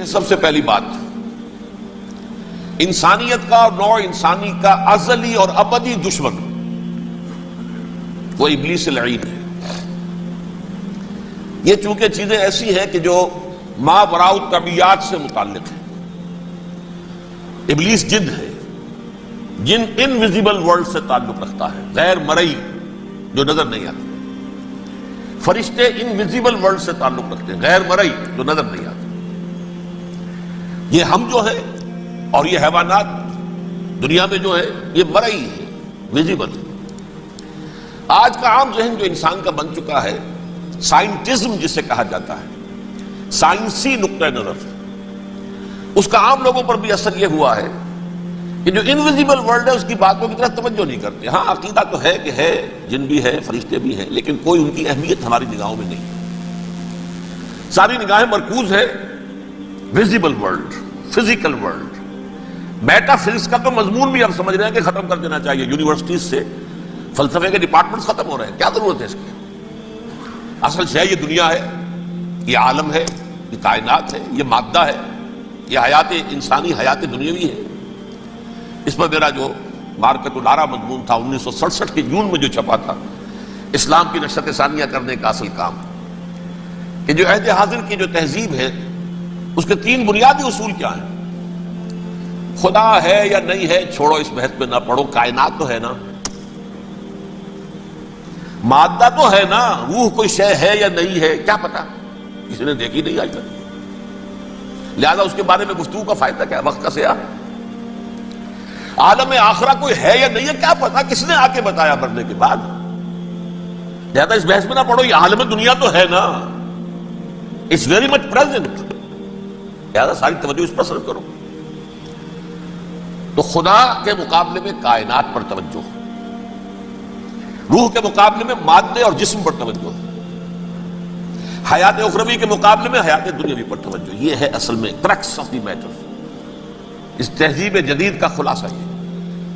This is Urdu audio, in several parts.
سب سے پہلی بات، انسانیت کا اور نوع انسانی کا ازلی اور ابدی دشمن وہ ابلیس لعین ہے۔ یہ چونکہ چیزیں ایسی ہیں کہ جو ما وراء الطبیعات سے متعلق ہیں۔ ابلیس جن ہے، جن انویزیبل ورلڈ سے تعلق رکھتا ہے، غیر مرئی جو نظر نہیں آتی۔ فرشتے انویزیبل ورلڈ سے تعلق رکھتے ہیں، غیر مرئی جو نظر نہیں آتی۔ یہ ہم جو ہے اور یہ حیوانات دنیا میں جو ہے یہ مرئی ہے، ویزیبل ہے۔ آج کا عام ذہن جو انسان کا بن چکا ہے، سائنٹزم جسے کہا جاتا ہے، سائنسی نقطہ نظر، اس کا عام لوگوں پر بھی اثر یہ ہوا ہے کہ جو انویزیبل ورلڈ ہے اس کی باتوں کی طرف توجہ نہیں کرتے۔ ہاں عقیدہ تو ہے کہ ہے، جن بھی ہے، فرشتے بھی ہیں، لیکن کوئی ان کی اہمیت ہماری نگاہوں میں نہیں۔ ساری نگاہیں مرکوز ہے visible world, physical world. Meta physics کا تو مضمون بھی اب سمجھ رہے ہیں کہ ختم کر دینا چاہیے، یونیورسٹیز سے فلسفے کے ڈپارٹمنٹس ختم ہو رہے ہیں، کیا ضرورت ہے اس کی؟ اصل شے یہ دنیا ہے، یہ عالم ہے، یہ کائنات ہے، یہ مادہ ہے، یہ حیات انسانی، حیات دنیاوی ہے۔ اس پر میرا جو مارکت الارا مضمون تھا 1967 کے جون میں جو چھپا تھا، اسلام کی نشرت ثانیہ کرنے کا اصل کام، کہ جو عہد حاضر کی جو تہذیب ہے اس کے 3 بنیادی اصول کیا ہیں؟ خدا ہے یا نہیں ہے چھوڑو، اس بحث میں نہ پڑھو، کائنات تو ہے نا، مادہ تو ہے نا، روح کوئی شے ہے یا نہیں ہے کیا پتا، کسی نے دیکھی نہیں آج تک، لہذا اس کے بارے میں گفتگو کا فائدہ کیا، وقت کا سیاح۔ عالم آخرہ کوئی ہے یا نہیں ہے کیا پتا، کس نے آ کے بتایا مرنے کے بعد، لہذا اس بحث میں نہ پڑھو، یہ عالم دنیا تو ہے نا، اٹس ویری مچ پریزنٹ، لہذا ساری توجہ اس پر صرف کرو۔ تو خدا کے مقابلے میں کائنات پر توجہ، روح کے مقابلے میں مادے اور جسم پر توجہ، حیات اخروی کے مقابلے میں حیات دنیاوی پر توجہ۔ یہ ہے اصل میں کرکس آف دی میٹر، اس تہذیب جدید کا خلاصہ یہ۔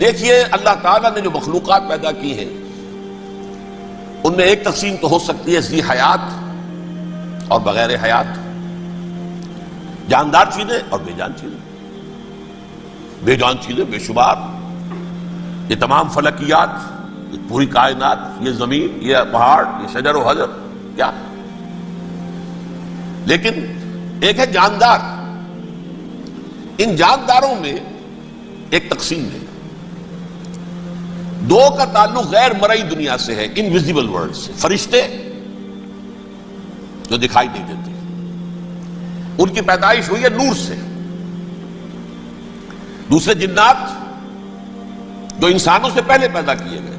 دیکھیے اللہ تعالیٰ نے جو مخلوقات پیدا کی ہیں ان میں ایک تقسیم تو ہو سکتی ہے ذی حیات اور بغیر حیات، جاندار چیزیں اور بے جان چیزیں۔ بے جان چیزیں بے شمار، یہ تمام فلکیات، یہ پوری کائنات، یہ زمین، یہ پہاڑ، یہ شجر و حجر، کیا؟ لیکن ایک ہے جاندار۔ ان جانداروں میں ایک تقسیم ہے، 2 کا تعلق غیر مرئی دنیا سے ہے، انویزیبل ورلڈ سے۔ فرشتے جو دکھائی نہیں دیتے، ان کی پیدائش ہوئی ہے نور سے۔ دوسرے جنات جو انسانوں سے پہلے پیدا کیے گئے،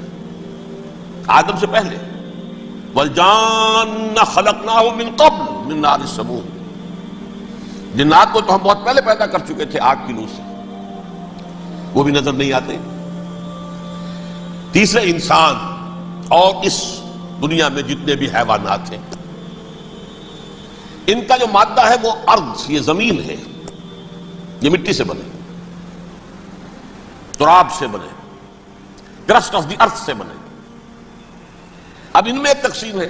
آدم سے پہلے، وَالْجَانَّ خَلَقْنَاهُ مِن قَبْلُ مِن نَارِ السَّمُومِ، جنات کو تو ہم بہت پہلے پیدا کر چکے تھے آگ کی لو سے، وہ بھی نظر نہیں آتے۔ تیسرے انسان اور اس دنیا میں جتنے بھی حیوانات ہیں، ان کا جو مادہ ہے وہ ارض، یہ زمین ہے، یہ مٹی سے بنے، تراب سے بنے، کرسٹ آف دی ارتھ سے بنے۔ اب ان میں ایک تقسیم ہے،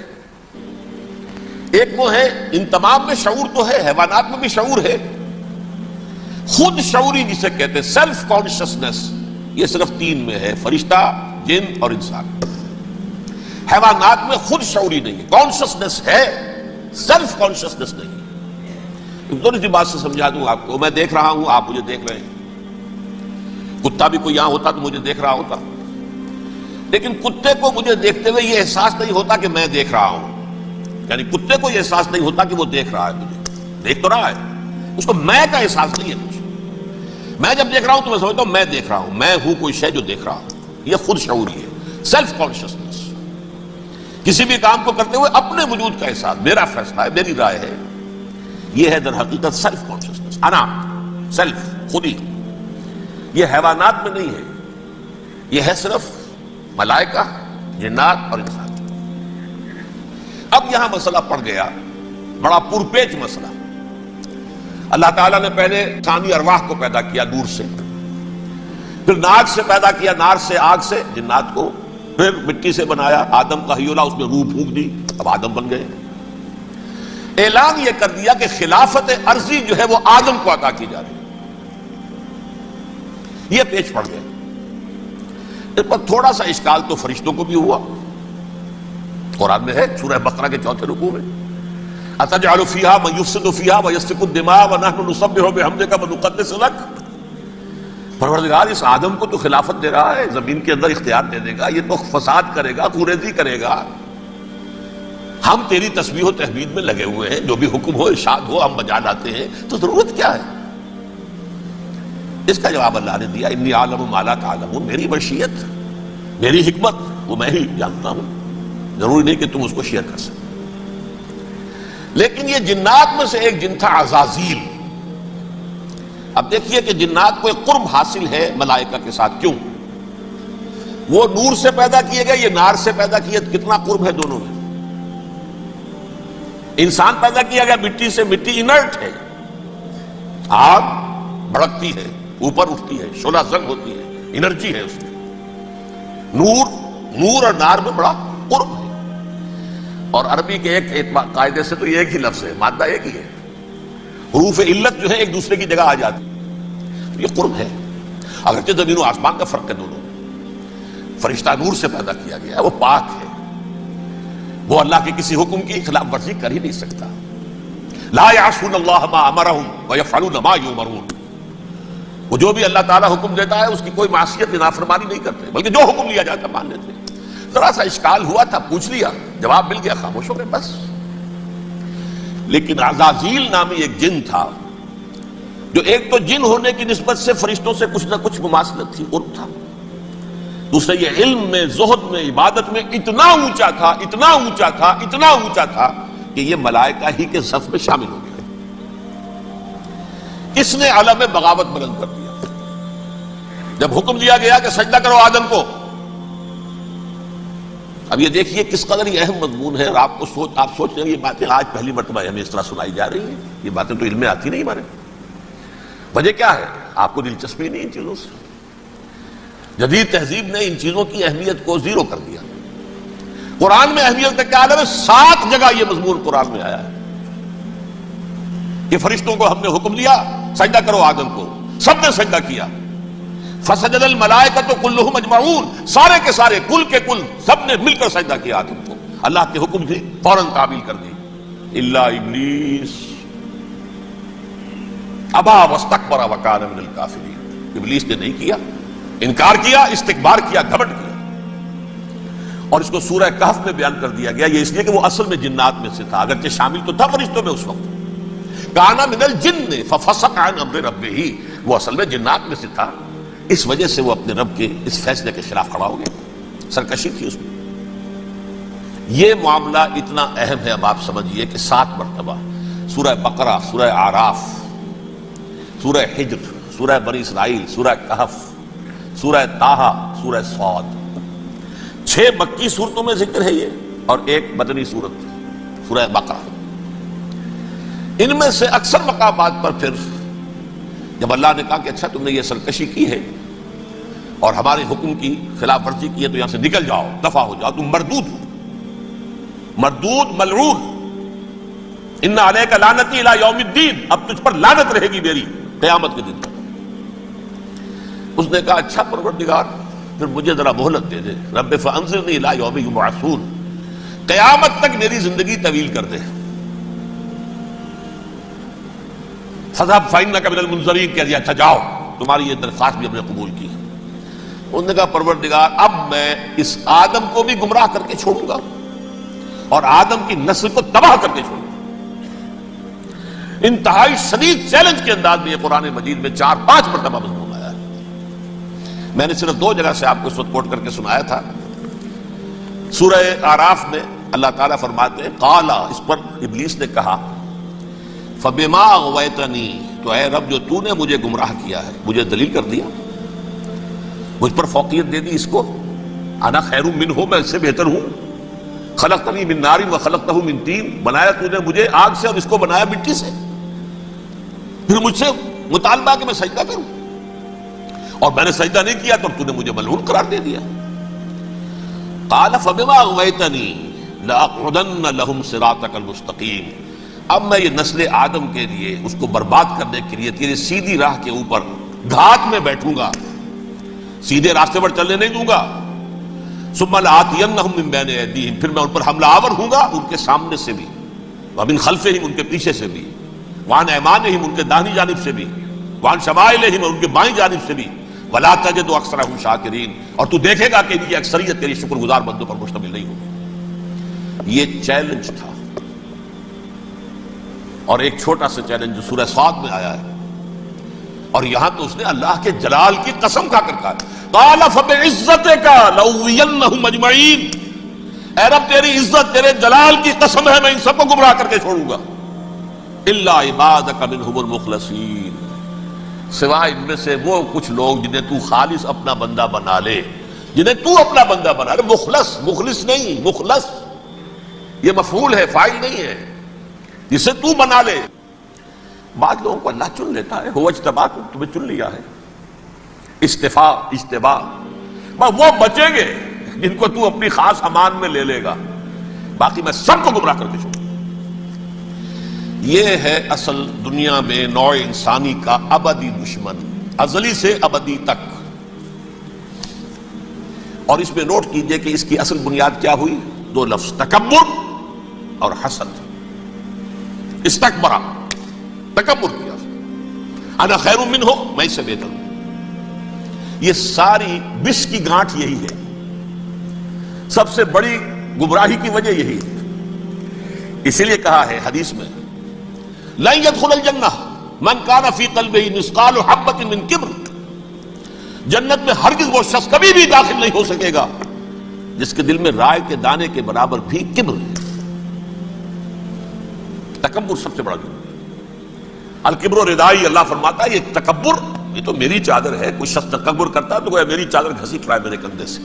ایک وہ ہے، ان تمام میں شعور تو ہے، حیوانات میں بھی شعور ہے، خود شعوری جسے کہتے ہیں سیلف کانشسنس، یہ صرف 3 میں ہے، فرشتہ، جن اور انسان۔ حیوانات میں خود شعوری نہیں ہے، کانشسنس ہے، سیلف کانشسنس نہیں۔ تھوڑی سی بات سے سمجھا دوں آپ کو، میں دیکھ رہا ہوں، آپ مجھے دیکھ رہے ہیں، کتا بھی کوئی یہاں ہوتا تو مجھے دیکھ رہا ہوتا، لیکن کتے کو مجھے دیکھتے ہوئے یہ احساس نہیں ہوتا کہ میں دیکھ رہا ہوں، یعنی کتے کو یہ احساس نہیں ہوتا کہ وہ دیکھ رہا ہے، مجھے دیکھ تو رہا ہے، اس کو میں کا احساس نہیں ہے مجھے۔ میں جب دیکھ رہا ہوں تو میں سمجھتا ہوں میں دیکھ رہا ہوں، میں ہوں کوئی شے جو دیکھ رہا ہوں، یہ خود شعوری ہے، سیلف کانشسنس۔ کسی بھی کام کو کرتے ہوئے اپنے وجود کا احساس، میرا فیصلہ ہے، میری رائے ہے، یہ ہے در حقیقت سیلف کانشسنس، انا، سیلف، خودی۔ یہ حیوانات میں نہیں ہے، یہ ہے صرف ملائکہ، جنات اور انسان۔ اب یہاں مسئلہ پڑ گیا، بڑا پرپیچ مسئلہ۔ اللہ تعالیٰ نے پہلے ثانی ارواح کو پیدا کیا نور سے، پھر ناک سے پیدا کیا، نار سے، آگ سے جنات کو، پھر مٹی سے بنایا، آدم کا حی اللہ، اس میں روح پھونک دی، اب آدم بن گئے۔ اعلان یہ کر دیا کہ خلافت عرضی جو ہے وہ آدم کو عطا کی جا رہی ہے. یہ پیچ پڑ گیا. اس پر تھوڑا سا اشکال تو فرشتوں کو بھی ہوا. قرآن میں ہے سورہ بقرہ کے 4 رکوع میں اتجعل فیہا من یفسد فیہا ویسفک الدماء ونحن نسبح بحمدک ونقدس لک. پروردگار اس آدم کو تو خلافت دے رہا ہے، زمین کے اندر اختیار دے دے گا، یہ تو فساد کرے گا، خوریزی کرے گا، ہم تیری تسبیح و تحمید میں لگے ہوئے ہیں، جو بھی حکم ہو ارشاد ہو ہم بجا لاتے ہیں، تو ضرورت کیا ہے؟ اس کا جواب اللہ نے دیا انی اعلم ما لا تعلمون. میری مشیت، میری حکمت وہ میں ہی جانتا ہوں، ضروری نہیں کہ تم اس کو شیئر کر سکتے. لیکن یہ جنات میں سے ایک جن تھا عزازیل. اب دیکھیے کہ جنات کو ایک قرب حاصل ہے ملائکہ کے ساتھ. کیوں؟ وہ نور سے پیدا کیے گئے، یہ نار سے پیدا کیے. کتنا قرب ہے دونوں میں. انسان پیدا کیا گیا مٹی سے، مٹی انرٹ ہے، آگ بھڑکتی ہے، اوپر اٹھتی ہے، شعلہ زنگ ہوتی ہے، انرجی ہے اس میں. نور اور نار میں بڑا قرب ہے. اور عربی کے ایک قاعدے سے تو یہ ایک ہی لفظ ہے، مادہ ایک ہی ہے، حروف علت جو ہے ایک دوسرے کی جگہ آ جاتی. یہ قرب ہے. اگرچہ زمین و آسمان کا فرق ہے دونوں میں. فرشتہ نور سے پیدا کیا گیا ہے، وہ پاک ہے، وہ اللہ کے کسی حکم کی خلاف ورزی کر ہی نہیں سکتا. لا یعصون اللہ ما امرہم ویفعلون ما یؤمرون. وہ جو بھی اللہ تعالیٰ حکم دیتا ہے اس کی کوئی معصیت نافرمانی نہیں کرتے، بلکہ جو حکم لیا جاتا مان لیتے. ذرا سا اشکال ہوا تھا، پوچھ لیا، جواب مل گیا، خاموش ہو گئے بس. لیکن عزازیل نامی ایک جن تھا، جو ایک تو جن ہونے کی نسبت سے فرشتوں سے کچھ نہ کچھ مماثلت تھی، قرب تھا. دوسرے یہ علم میں، زہد میں، عبادت میں اتنا اونچا تھا، اتنا اونچا تھا، اتنا اونچا تھا کہ یہ ملائکہ ہی کے صف میں شامل ہو گیا. کس نے علم بغاوت بلند کر دیا؟ جب حکم دیا گیا کہ سجدہ کرو آدم کو. اب یہ دیکھیے کس قدر یہ اہم مضمون ہے. اور آپ سوچ رہے ہیں یہ باتیں آج پہلی مرتبہ ہمیں اس طرح سنائی جا رہی ہیں. یہ باتیں تو علم میں آتی نہیں ہمارے. وجہ کیا ہے؟ آپ کو دلچسپی نہیں ان چیزوں سے. جدید تہذیب نے ان چیزوں کی اہمیت کو زیرو کر دیا. قرآن میں اہمیت کا کیا عالم ہے؟ 7 جگہ یہ مضمون قرآن میں آیا ہے کہ فرشتوں کو ہم نے حکم دیا سجدہ کرو آدم کو، سب نے سجدہ کیا. فسجد الملائکۃ کلھم اجمعون، سارے کے سارے، کل کے کل، سب نے مل کر سجدہ کیا آدم کو. اللہ کے حکم سے فوراً تعمیل کر دی. الا ابلیس ابا واستکبر وکان من الکافرین. ابلیس نے نہیں کیا، انکار کیا، استکبار کیا، گھمنڈ کیا. اور اس کو سورہ کہف میں بیان کر دیا گیا. یہ اس لیے کہ وہ اصل میں جنات میں سے تھا، اگرچہ شامل تو تھا فرشتوں میں اس وقت. کانا من الجن ففسق عن امر ربہ، وہ اصل میں جنات میں سے تھا. اس وجہ سے وہ اپنے رب کے اس فیصلے کے خلاف کھڑا ہو گیا. سرکشی تھی اس میں. یہ معاملہ اتنا اہم ہے. اب آپ سمجھیے کہ 7 مرتبہ سورہ بقرہ، سورہ اعراف، سورہ حجر، سورہ بنی اسرائیل، سورہ کہف، سورہ طٰہٰ، سورہ صاد، 6 مکی صورتوں میں ذکر ہے یہ، اور ایک مدنی صورت سورہ بقرہ. ان میں سے اکثر مقامات پر پھر جب اللہ نے کہا کہ اچھا تم نے یہ سرکشی کی ہے اور ہمارے حکم کی خلاف ورزی کی ہے تو یہاں سے نکل جاؤ، دفع ہو جاؤ، تم مردود ہو، مردود ملعون. ان علیک لعنتی الی یوم الدین، اب تجھ پر لعنت رہے گی میری قیامت کے دن تک. اس نے کہا اچھا پروردگار پھر مجھے ذرا مہلت دے دے. رب فانظرنی الی یوم یبعثون، قیامت تک میری زندگی طویل کر دے. فذهب فإنك من المنظرین، کہہ دیا اچھا جاؤ، تمہاری یہ درخواست بھی ہم نے قبول کی. انہوں نے کہا پروردگار اب میں اس آدم کو بھی گمراہ کر کے چھوڑوں گا اور آدم کی نسل کو تباہ کر کے چھوڑوں گا. انتہائی شدید چیلنج کے انداز میں یہ قرآن مجید میں 4-5 مرتبہ مضمون آیا ہے. میں نے صرف 2 جگہ سے آپ کو اس وقت کوٹ کر کے سنایا تھا. سورہ اعراف میں اللہ تعالیٰ فرماتے ہیں قالا، اس پر ابلیس نے کہا فبما اغویتنی، تو اے رب جو تو نے مجھے گمراہ کیا ہے، مجھے دلیل کر دیا، مجھ پر فوقیت دے دی اس کو. انا خیر منہ، میں اس سے بہتر ہوں. خلقتنی من نار وخلقتہ من طین، بنایا تو نے مجھے آگ سے اور اس کو بنایا مٹی سے. پھر مجھ سے مطالبہ کہ میں سجدہ کروں، اور میں نے سجدہ نہیں کیا تو تو نے مجھے ملعون قرار دے دیا. قال فبما اغویتنی لأقعدن لهم صراطک المستقیم، اب میں یہ نسل آدم کے لیے اس کو برباد کرنے کے لیے تیرے سیدھی راہ کے اوپر گھات میں بیٹھوں گا، سیدھے راستے پر چلنے نہیں دوں گا۔ ثم لآتینہم من بین ایدیہم، پھر میں ان پر حملہ آور ہوں گا، ان کے سامنے سے بھی، ومن خلفہم، ان کے پیچھے سے بھی، وعن ایمانہم، ان کے داہنی جانب سے بھی، وعن شمائلہم، ان کے بائیں جانب سے بھی، ولا تجد اکثرہم شاکرین، اور تو دیکھے گا کہ ان کی اکثریت تیری شکر گزار بندوں پر مشتمل نہیں ہوگی۔ یہ چیلنج تھا، اور ایک چھوٹا سا چیلنج جو سورہ صاد میں آیا ہے، اور یہاں تو اس نے اللہ کے جلال کی قسم کھا کر کہا، قال فبعزتک لأغوینہم اجمعین، اے رب تیری عزت، تیرے جلال کی قسم ہے میں ان سب کو گمراہ کر کے چھوڑوں گا، الا عبادک منہم المخلصین، سوائے ان میں سے وہ کچھ لوگ جنہیں تو خالص اپنا بندہ بنا لے، جنہیں تو اپنا بندہ بنا لے۔ مخلص، مخلص نہیں، مخلص یہ مفعول ہے، فاعل نہیں ہے، جسے تو بنا لے۔ بعض لوگوں کو اللہ چن لیتا ہے، هو اجتباکم، تمہیں چن لیا ہے، استفاء، اجتباء، وہ بچیں گے جن کو تو اپنی خاص امان میں لے لے گا، باقی میں سب کو گمراہ کر کے چھوڑوں۔ یہ ہے اصل دنیا میں نوع انسانی کا ابدی دشمن، ازلی سے ابدی تک۔ اور اس میں نوٹ کیجئے کہ اس کی اصل بنیاد کیا ہوئی؟ دو لفظ، تکبر اور حسد۔ استکبرا، تکبر کیا، انا خیر منہ، میں اس سے بہتر ہوں۔ یہ ساری بس کی گانٹھ یہی ہے، سب سے بڑی گمراہی کی وجہ یہی ہے۔ اسی لیے کہا ہے حدیث میں، لن يدخل الجنہ من کان فی قلبہ مثقال حبۃ من کبر، جنت میں ہرگز وہ شخص کبھی بھی داخل نہیں ہو سکے گا جس کے دل میں رائے کے دانے کے برابر بھی کبر ہے۔ تکبر سب سے بڑا جرم ہے۔ الکبر ردائی، اللہ فرماتا ہے یہ تکبر، یہ تو میری چادر ہے۔ کوئی شخص تکبر کرتا ہے تو گویا میری چادر گھسیٹ رہا ہے میرے کندھے سے۔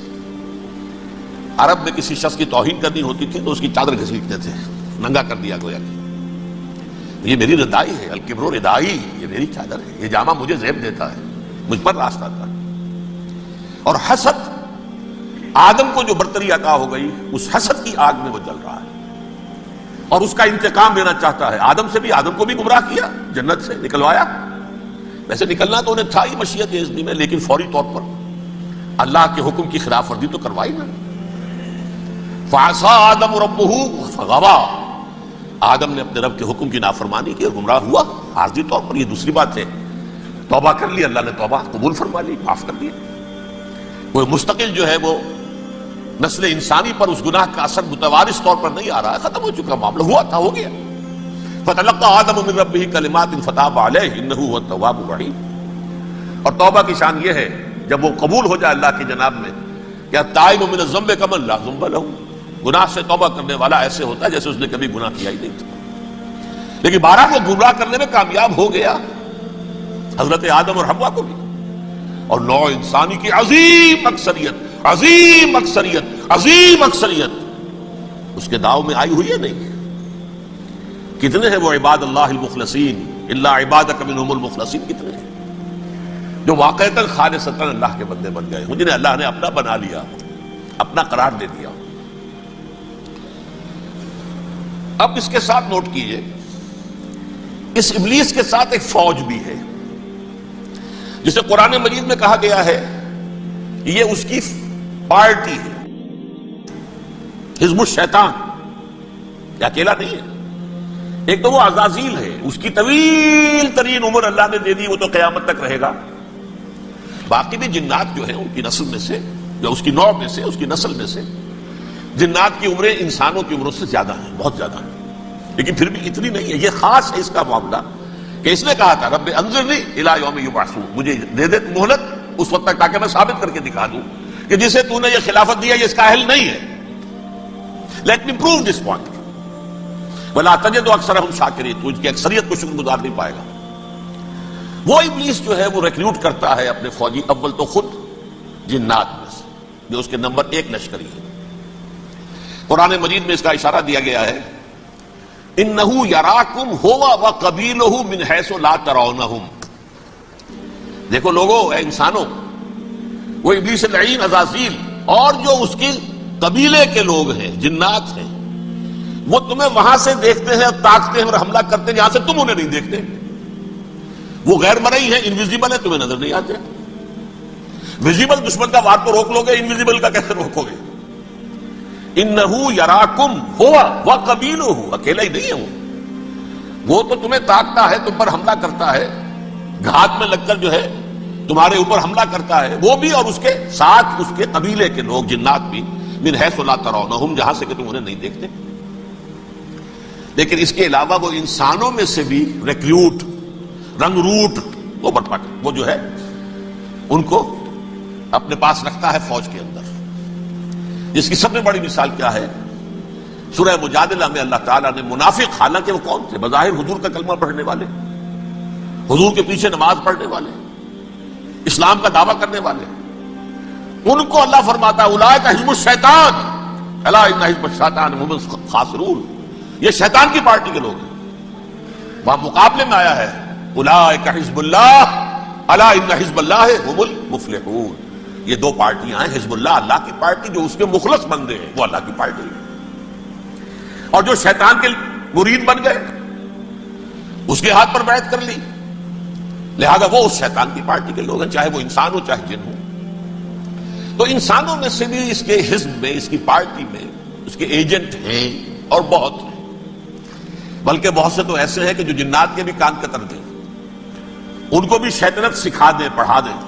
عرب میں کسی شخص کی توہین کرنی ہوتی تھی تو اس کی چادر گھسیٹتے تھے، ننگا کر دیا گویا کہ یہ میری ردائی ہے، الکبر ردائی، یہ میری چادر ہے، یہ جامہ مجھے زیب دیتا ہے، مجھ پر راستہ تھا۔ اور حسد، آدم کو جو برتری عطا ہو گئی، اس حسد کی آگ میں وہ جل رہا ہے اور اس کا انتقام لینا چاہتا ہے۔ آدم سے بھی، آدم کو بھی گمراہ کیا، جنت سے نکلوایا، ویسے نکلنا تو انہیں تھا ہی مشیت اذنی میں، لیکن فوری طور پر اللہ کے حکم کی خلاف ورزی تو کروائی نا۔ فعصى آدم ربہ فغوى، آدم نے اپنے رب کے حکم کی نافرمانی کی اور گمراہ ہوا عارضی طور پر۔ یہ دوسری بات ہے، توبہ کر لی، اللہ نے توبہ قبول فرما لی، معاف کر دیا۔ وہ مستقل جو ہے وہ نسل انسانی پر اس گناہ کا اثر متوارث طور پر نہیں آ رہا ہے، ختم ہو چکا معاملہ، ہوا تھا، ہو گیا۔ فتلقى آدم من ربہ کلمات فتاب علیہ انہ هو التواب الرحیم۔ اور توبہ کی شان یہ ہے جب وہ قبول ہو جائے اللہ کی جناب میں، کہ التائب من الذنب کمن لا ذنب لہ، گناہ سے توبہ کرنے والا ایسے ہوتا ہے جیسے اس نے کبھی گناہ کیا ہی نہیں تھا۔ لیکن بہرحال وہ گمراہ کرنے میں کامیاب ہو گیا، حضرت آدم اور حوا کو بھی، اور نوع انسانی کی عظیم اکثریت، عظیم اکثریت، عظیم اکثریت اس کے داؤ میں آئی ہوئی ہے نہیں۔ کتنے ہیں وہ عباد اللہ المخلصین، الا عبادک منہم المخلصین، کتنے ہیں جو واقعتاً خالصتاً اللہ کے بندے بن گئے، جنہیں اللہ نے اپنا بنا لیا، اپنا قرار دے دیا۔ اب اس کے ساتھ نوٹ کیجئے، اس ابلیس کے ساتھ ایک فوج بھی ہے جسے قرآن مجید میں کہا گیا ہے یہ اس کی پارٹی ہے، حزب الشیطان، یہ اکیلا نہیں ہے۔ ایک تو وہ عزازیل ہے، اس کی طویل ترین عمر اللہ نے دے دی، وہ تو قیامت تک رہے گا۔ باقی بھی جنات جو ہیں ان کی نسل میں سے، جو اس کی نوع میں سے، اس کی نسل میں سے، جنات کی عمریں انسانوں کی عمروں سے زیادہ ہیں، بہت زیادہ ہیں، لیکن پھر بھی اتنی نہیں ہے۔ یہ خاص ہے اس کا معاملہ کہ اس نے کہا تھا رب انظرنی الی یوم یبعثون، مجھے دے دے مہلت اس وقت تک تاکہ میں ثابت کر کے دکھا دوں کہ جسے تو نے یہ خلافت دیا یہ اس کا اہل نہیں ہے۔ Let me prove this point ولا تجد اکثرہم شاکرین، تو ان کی اکثریت کو شکر گزار نہیں پائے گا۔ وہ ابلیس جو ہے وہ ریکروٹ کرتا ہے اپنے فوجی، اول تو خود جنات میں سے جو اس کے نمبر 1 لشکری ہے۔ قرآن مجید میں اس کا اشارہ دیا گیا ہے، انہو یراکم ہوا وقبیلہ من حیث لا ترونہم۔ دیکھو لوگو، اے انسانوں، وہ ابلیس اللعین عزازیل اور جو اس کے قبیلے کے لوگ ہیں، جنات ہیں، وہ تمہیں وہاں سے دیکھتے ہیں اور تاکتے ہیں اور حملہ کرتے ہیں جہاں سے تم انہیں نہیں دیکھتے. وہ غیر مرئی ہیں، انویزیبل ہے، تمہیں نظر نہیں آتے. ویزیبل دشمن کا وار تو روک لو گے، انویزیبل کا کیسے روکو گے؟ انہو یراکم ہوا وقبیلہ، اکیلا ہی نہیں ہے وہ تو تمہیں تاکتا ہے، تم پر حملہ کرتا ہے، گھات میں لگ کر جو ہے تمہارے اوپر حملہ کرتا ہے، وہ بھی اور اس کے ساتھ اس کے قبیلے کے لوگ جنات بھی، من حیث لا ترونہم، جہاں سے کہ تم انہیں نہیں دیکھتے. لیکن اس کے علاوہ وہ انسانوں میں سے بھی ریکریوٹ، رنگ روٹ، وہ جو ہے ان کو اپنے پاس رکھتا ہے فوج کے اندر. جس کی سب سے بڑی مثال کیا ہے؟ سورہ مجادلہ میں اللہ تعالیٰ نے منافق، حالانکہ وہ کون تھے؟ بظاہر حضور کا کلمہ پڑھنے والے، حضور کے پیچھے نماز پڑھنے والے، اسلام کا دعویٰ کرنے والے، ان کو اللہ فرماتا ہے اولئک حزب الشیطان الا ان حزب الشیطان هم الخاسرون، یہ شیطان کی پارٹی کے لوگ ہیں. وہاں مقابلے میں آیا ہے اولئک حزب اللہ الا ان حزب اللہ هم المفلحون. یہ دو پارٹیاں ہیں، حزب اللہ اللہ کی پارٹی جو اس کے مخلص بندے ہیں، وہ اللہ کی پارٹی ہے، اور جو شیطان کے مرید بن گئے اس کے ہاتھ پر بیعت کر لی، لہذا وہ اس شیطان کی پارٹی کے لوگ ہیں، چاہے وہ انسان ہو چاہے جن ہو. تو انسانوں میں سے بھی اس کے حزب میں، اس کی پارٹی میں اس کے ایجنٹ ہیں اور بہت ہیں، بلکہ بہت سے تو ایسے ہیں کہ جو جنات کے بھی کان کتر دیں، ان کو بھی شیطنت سکھا دیں، پڑھا دیں.